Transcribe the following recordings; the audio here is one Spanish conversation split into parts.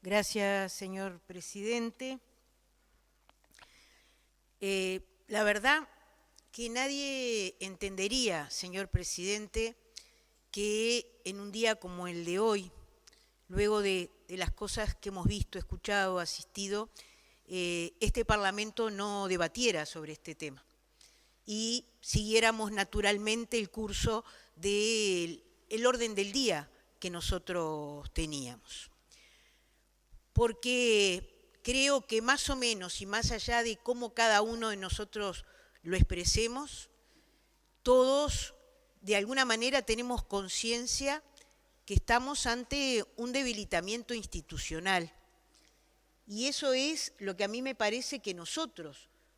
Gracias, señor presidente. La verdad que nadie entendería, señor presidente, que en un día como el de hoy, luego de las cosas que hemos visto, escuchado, asistido, este Parlamento no debatiera sobre este tema y siguiéramos naturalmente el curso del orden del día que nosotros teníamos. Porque creo que más o menos y más allá de cómo cada uno de nosotros lo expresemos, todos de alguna manera tenemos conciencia que estamos ante un debilitamiento institucional. Y eso es lo que a mí me parece que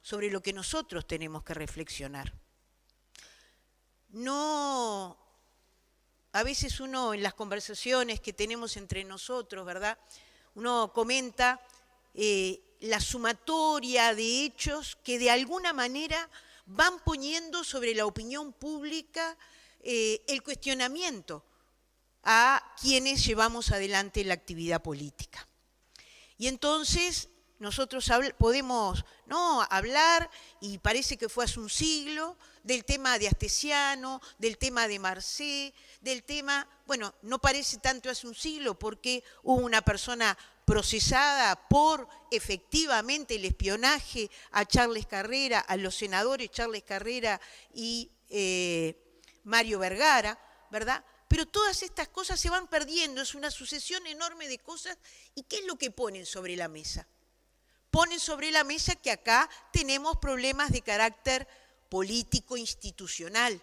sobre lo que nosotros tenemos que reflexionar. No, a veces uno en las conversaciones que tenemos entre nosotros, ¿verdad?, uno comenta la sumatoria de hechos que de alguna manera van poniendo sobre la opinión pública el cuestionamiento a quienes llevamos adelante la actividad política. Y entonces nosotros podemos hablar, y parece que fue hace un siglo, del tema de Astesiano, del tema de Marcé, del tema, bueno, no parece tanto hace un siglo porque hubo una persona procesada por efectivamente el espionaje a Charles Carrera, a los senadores Charles Carrera y Mario Vergara, ¿verdad? Pero todas estas cosas se van perdiendo, es una sucesión enorme de cosas. ¿Y qué es lo que ponen sobre la mesa? Ponen sobre la mesa que acá tenemos problemas de carácter político institucional,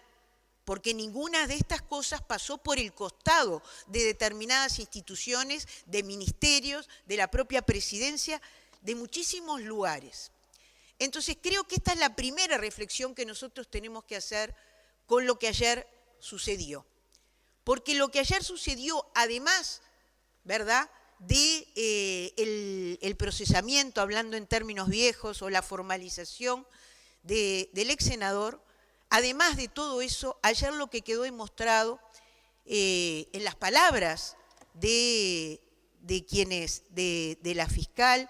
porque ninguna de estas cosas pasó por el costado de determinadas instituciones, de ministerios, de la propia presidencia, de muchísimos lugares. Entonces creo que esta es la primera reflexión que nosotros tenemos que hacer con lo que ayer sucedió. Porque lo que ayer sucedió, además, ¿verdad?, de el procesamiento, hablando en términos viejos, o la formalización del ex senador, además de todo eso, ayer lo que quedó demostrado en las palabras de la fiscal,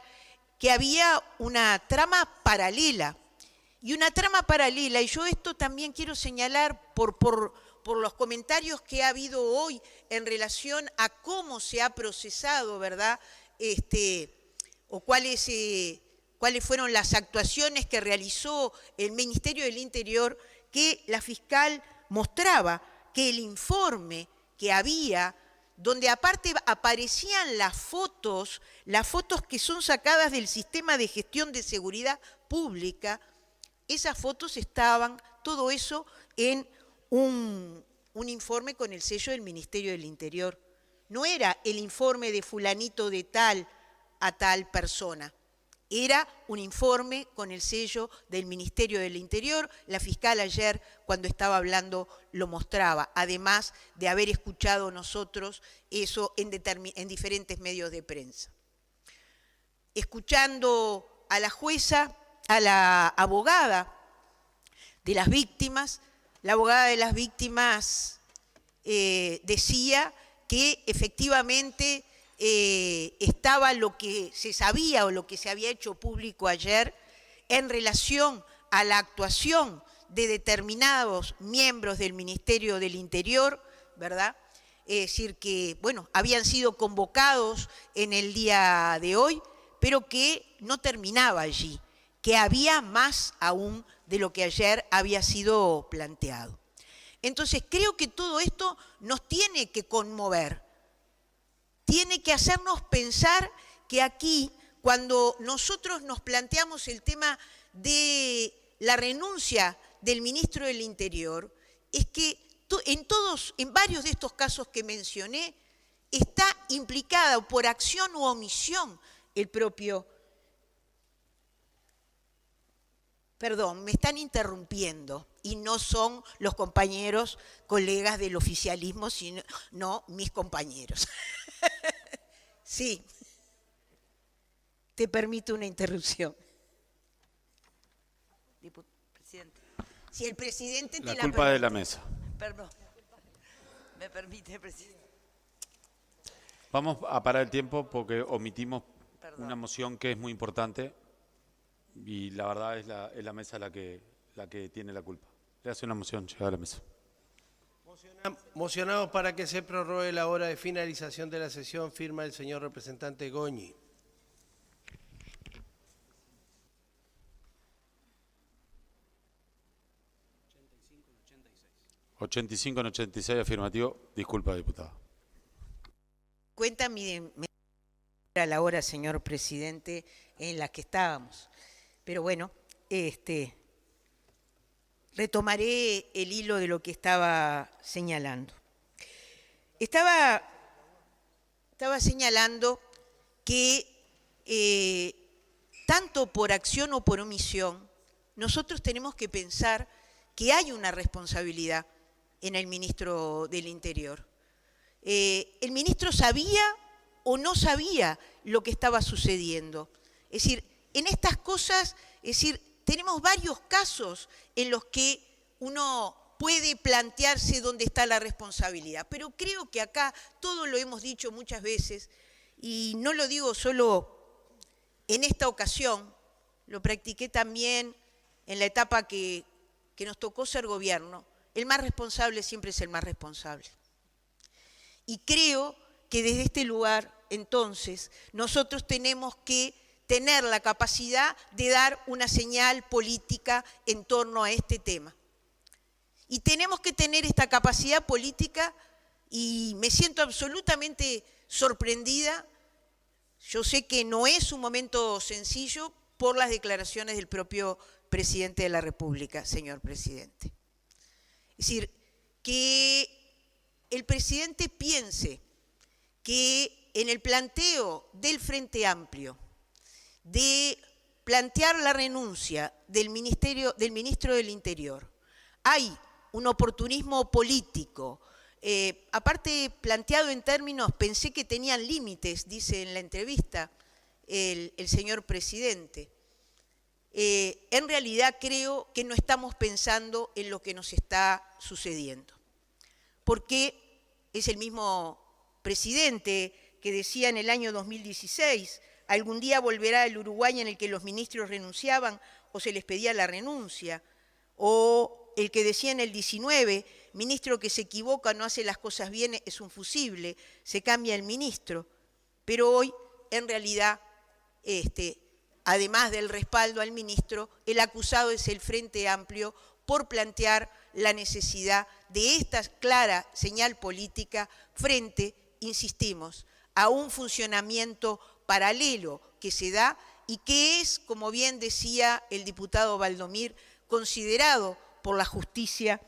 que había una trama paralela. Y una trama paralela, y yo esto también quiero señalar por los comentarios que ha habido hoy en relación a cómo se ha procesado, ¿verdad?, o cuáles fueron las actuaciones que realizó el Ministerio del Interior, que la fiscal mostraba que el informe que había, donde aparte aparecían las fotos que son sacadas del sistema de gestión de seguridad pública, esas fotos estaban, todo eso, en un informe con el sello del Ministerio del Interior. No era el informe de fulanito de tal a tal persona. Era un informe con el sello del Ministerio del Interior. La fiscal ayer, cuando estaba hablando, lo mostraba, además de haber escuchado nosotros eso en diferentes medios de prensa. Escuchando a la jueza, a la abogada de las víctimas, la abogada de las víctimas decía que efectivamente estaba lo que se sabía o lo que se había hecho público ayer en relación a la actuación de determinados miembros del Ministerio del Interior, ¿verdad? Es decir, que, bueno, habían sido convocados en el día de hoy, pero que no terminaba allí, que había más aún de lo que ayer había sido planteado. Entonces, creo que todo esto nos tiene que conmover, tiene que hacernos pensar que aquí, cuando nosotros nos planteamos el tema de la renuncia del ministro del Interior, es que en varios de estos casos que mencioné, está implicada por acción u omisión el propio. Perdón, me están interrumpiendo y no son los compañeros, colegas del oficialismo, sino mis compañeros. Sí, te permito una interrupción. Presidente. Si el presidente te la permite. La culpa de la mesa. Perdón, me permite, presidente. Vamos a parar el tiempo porque omitimos Perdón. una moción que es muy importante y la verdad es la mesa la que tiene la culpa. Le hace una moción, llega a la mesa. Mocionamos para que se prorrogue la hora de finalización de la sesión. Firma el señor representante Goñi. 85 en 86, afirmativo. Disculpa, diputada. Cuenta a la hora, señor presidente, en la que estábamos. Pero bueno, retomaré el hilo de lo que estaba señalando. Estaba señalando que tanto por acción o por omisión, nosotros tenemos que pensar que hay una responsabilidad en el ministro del Interior. El ministro sabía o no sabía lo que estaba sucediendo. Es decir, en estas cosas, tenemos varios casos en los que uno puede plantearse dónde está la responsabilidad, pero creo que acá todo lo hemos dicho muchas veces, y no lo digo solo en esta ocasión, lo practiqué también en la etapa que nos tocó ser gobierno. El más responsable siempre es el más responsable. Y creo que desde este lugar, entonces, nosotros tenemos que tener la capacidad de dar una señal política en torno a este tema. Y tenemos que tener esta capacidad política, y me siento absolutamente sorprendida. Yo sé que no es un momento sencillo por las declaraciones del propio presidente de la República, señor presidente. Es decir, que el presidente piense que en el planteo del Frente Amplio de plantear la renuncia del ministro del Interior hay un oportunismo político, aparte planteado en términos, pensé que tenían límites, dice en la entrevista el señor presidente. En realidad creo que no estamos pensando en lo que nos está sucediendo, porque es el mismo presidente que decía en el año 2016, algún día volverá el Uruguay en el que los ministros renunciaban o se les pedía la renuncia, o el que decía en el 19, ministro que se equivoca, no hace las cosas bien, es un fusible, se cambia el ministro, pero hoy en realidad además del respaldo al ministro, el acusado es el Frente Amplio por plantear la necesidad de esta clara señal política frente, insistimos, a un funcionamiento paralelo que se da y que es, como bien decía el diputado Valdomir, considerado por la justicia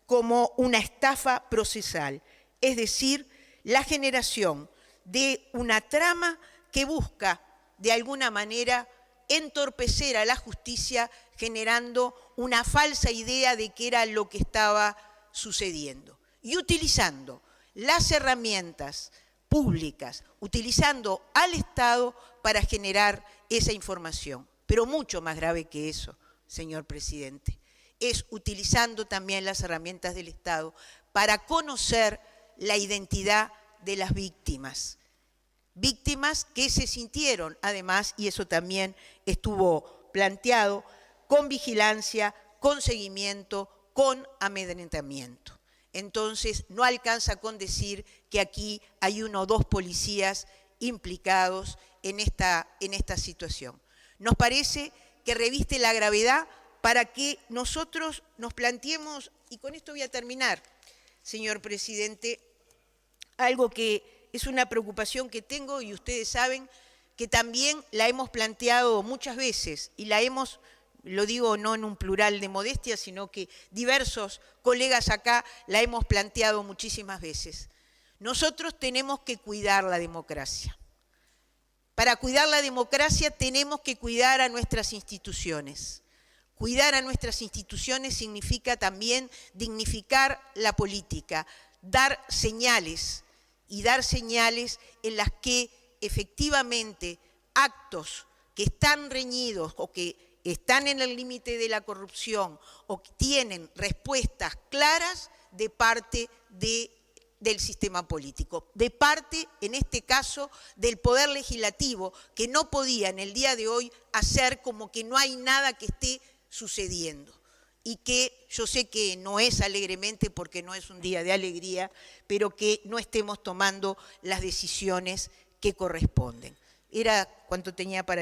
como una estafa procesal, es decir, la generación de una trama que busca de alguna manera entorpecer a la justicia generando una falsa idea de qué era lo que estaba sucediendo y utilizando las herramientas públicas, utilizando al Estado para generar esa información. Pero mucho más grave que eso, señor presidente, es utilizando también las herramientas del Estado para conocer la identidad de las víctimas. Víctimas que se sintieron, además, y eso también estuvo planteado, con vigilancia, con seguimiento, con amedrentamiento. Entonces, no alcanza con decir que aquí hay 1 o 2 policías implicados en esta situación. Nos parece que reviste la gravedad para que nosotros nos planteemos, y con esto voy a terminar, señor presidente, algo que es una preocupación que tengo y ustedes saben que también la hemos planteado muchas veces y la hemos, lo digo no en un plural de modestia, sino que diversos colegas acá la hemos planteado muchísimas veces. Nosotros tenemos que cuidar la democracia. Para cuidar la democracia tenemos que cuidar a nuestras instituciones. Cuidar a nuestras instituciones significa también dignificar la política, dar señales, y dar señales en las que efectivamente actos que están reñidos o que están en el límite de la corrupción o que tienen respuestas claras de parte de del sistema político, de parte, en este caso, del Poder Legislativo, que no podía en el día de hoy hacer como que no hay nada que esté sucediendo. Y que yo sé que no es alegremente porque no es un día de alegría, pero que no estemos tomando las decisiones que corresponden. Era cuanto tenía para